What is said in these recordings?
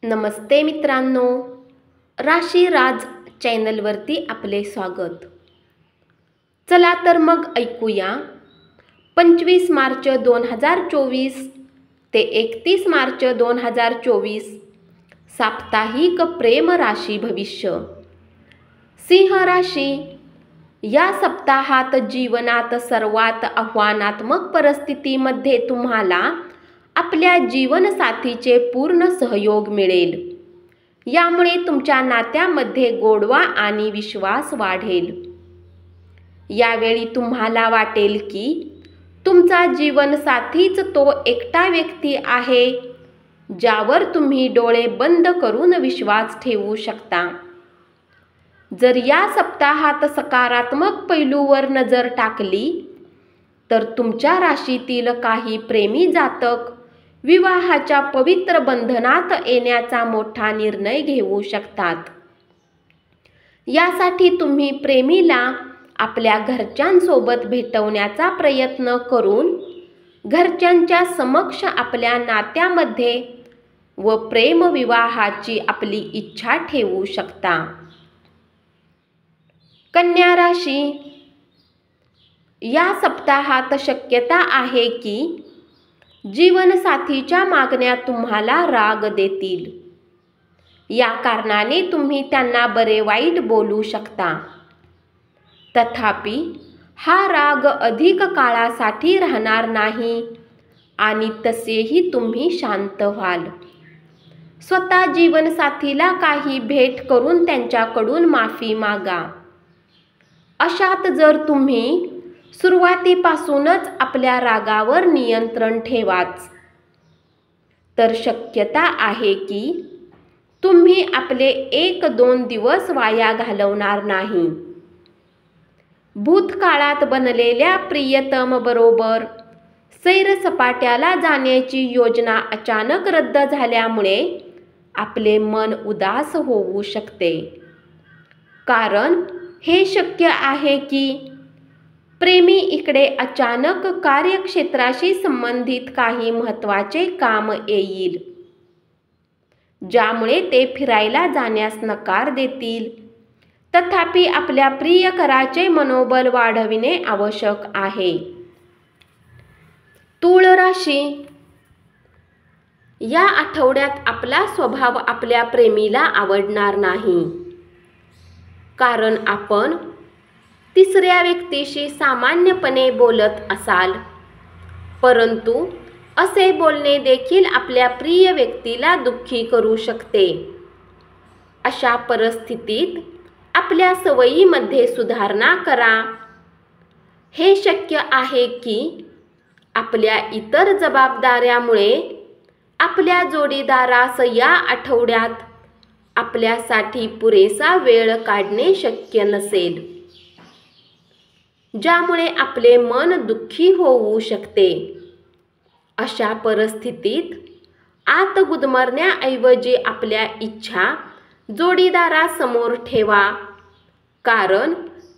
नमस्ते मित्रांनो, राशी राज चॅनलवरती आपले स्वागत. चला तर मग ऐकूया 25 मार्च 2024 ते 31 मार्च 2024 साप्ताहिक प्रेम राशी भविष्य. सिंह राशी, या सप्ताहात जीवनात सर्वात आव्हानात्मक परिस्थितीमध्ये तुम्हाला आपल्या जीवनसाथीचे पूर्ण सहयोग मिळेल. यामुळे तुमच्या नात्यामध्ये गोडवा आणि विश्वास वाढेल. यावेळी तुम्हाला वाटेल की तुमचा जीवनसाथीच तो एकटा व्यक्ती आहे ज्यावर तुम्ही डोळे बंद करून विश्वास ठेवू शकता. जर या सप्ताहात सकारात्मक पैलूवर नजर टाकली तर तुमच्या राशीतील काही प्रेमी जातक विवाहाच्या पवित्र बंधनात येण्याचा मोठा निर्णय घेऊ शकतात. यासाठी तुम्ही प्रेमीला आपल्या घरच्यांसोबत भेटवण्याचा प्रयत्न करून घरच्यांच्या समक्ष आपल्या नात्यामध्ये व प्रेम विवाहाची आपली इच्छा ठेवू शकता. कन्या राशी, या सप्ताहात शक्यता आहे की जीवनसाथीच्या मागण्या तुम्हाला राग देतील. या कारणाने तुम्ही त्यांना बरे वाईट बोलू शकता. तथापि हा राग अधिक काळासाठी राहणार नाही आणि तसेही तुम्ही शांत व्हाल. स्वतः जीवनसाथीला काही भेट करून त्यांच्याकडून माफी मागा. अशात जर तुम्ही सुरुवातीपासूनच आपल्या रागावर नियंत्रण ठेवाच तर शक्यता आहे की तुम्ही आपले 1-2 दिवस वाया घालवणार नाही. भूतकाळात बनलेल्या प्रियतम बरोबर सैरसपाट्याला जाण्याची योजना अचानक रद्द झाल्यामुळे आपले मन उदास होऊ शकते. कारण हे शक्य आहे की प्रेमी इकडे अचानक कार्यक्षेत्राशी संबंधित काही महत्त्वाचे काम येईल, ज्यामुळे ते फिरायला जाण्यास नकार देतील. तथापि आपल्या प्रियकराचे मनोबल वाढविणे आवश्यक आहे. तुळ राशी, या आठवड्यात आपला स्वभाव आपल्या प्रेमीला आवडणार नाही. कारण आपण तिसऱ्या व्यक्तीशी सामान्यपणे बोलत असाल, परंतु असे बोलणे देखील आपल्या प्रिय व्यक्तीला दुःखी करू शकते. अशा परिस्थितीत आपल्या सवयीमध्ये सुधारणा करा. हे शक्य आहे की आपल्या इतर जबाबदाऱ्यामुळे आपल्या जोडीदारास या आठवड्यात आपल्यासाठी पुरेसा वेळ काढणे शक्य नसेल, ज्यामुळे आपले मन दुःखी होऊ शकते. अशा परिस्थितीत आत गुदमरण्याऐवजी आपल्या इच्छा जोडीदारासमोर ठेवा. कारण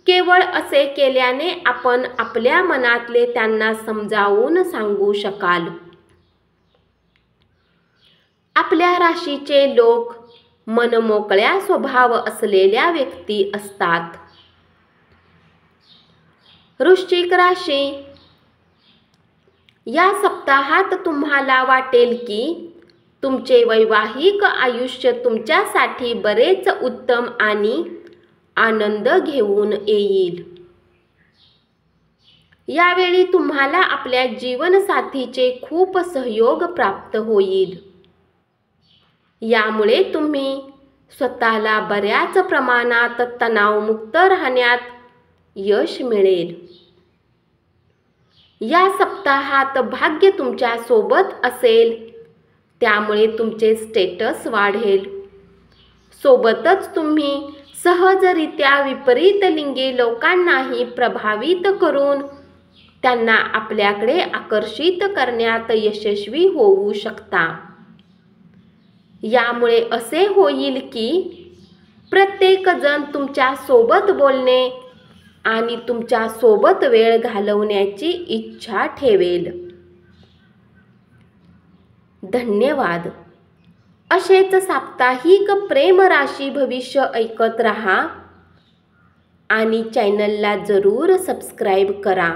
केवळ असे केल्याने आपण आपल्या मनातले त्यांना समजावून सांगू शकाल. आपल्या राशीचे लोक मनमोकळ्या स्वभाव असलेल्या व्यक्ती असतात. वृश्चिक राशी, या सप्ताहात तुम्हाला वाटेल की तुमचे वैवाहिक आयुष्य तुमच्यासाठी बरेच उत्तम आणि आनंद घेऊन येईल. यावेळी तुम्हाला आपल्या जीवनसाथीचे खूप सहयोग प्राप्त होईल. यामुळे तुम्ही स्वतःला बऱ्याच प्रमाणात तणावमुक्त राहण्यात यश मिळेल. या सप्ताहात भाग्य तुमच्या सोबत असेल, त्यामुळे तुमचे स्टेटस वाढेल. सोबतच तुम्ही सहजरित्या विपरीत लिंगी लोकांनाही प्रभावित करून त्यांना आपल्याकडे आकर्षित करण्यात यशस्वी होऊ शकता. यामुळे असे होईल की प्रत्येक जण तुमच्या सोबत बोलणे आणि तुमच्या सोबत वेळ घालवण्याची इच्छा ठेवेल. धन्यवाद. असेच साप्ताहिक प्रेम राशी भविष्य ऐकत रहा आणि चॅनलला जरूर सबस्क्राईब करा.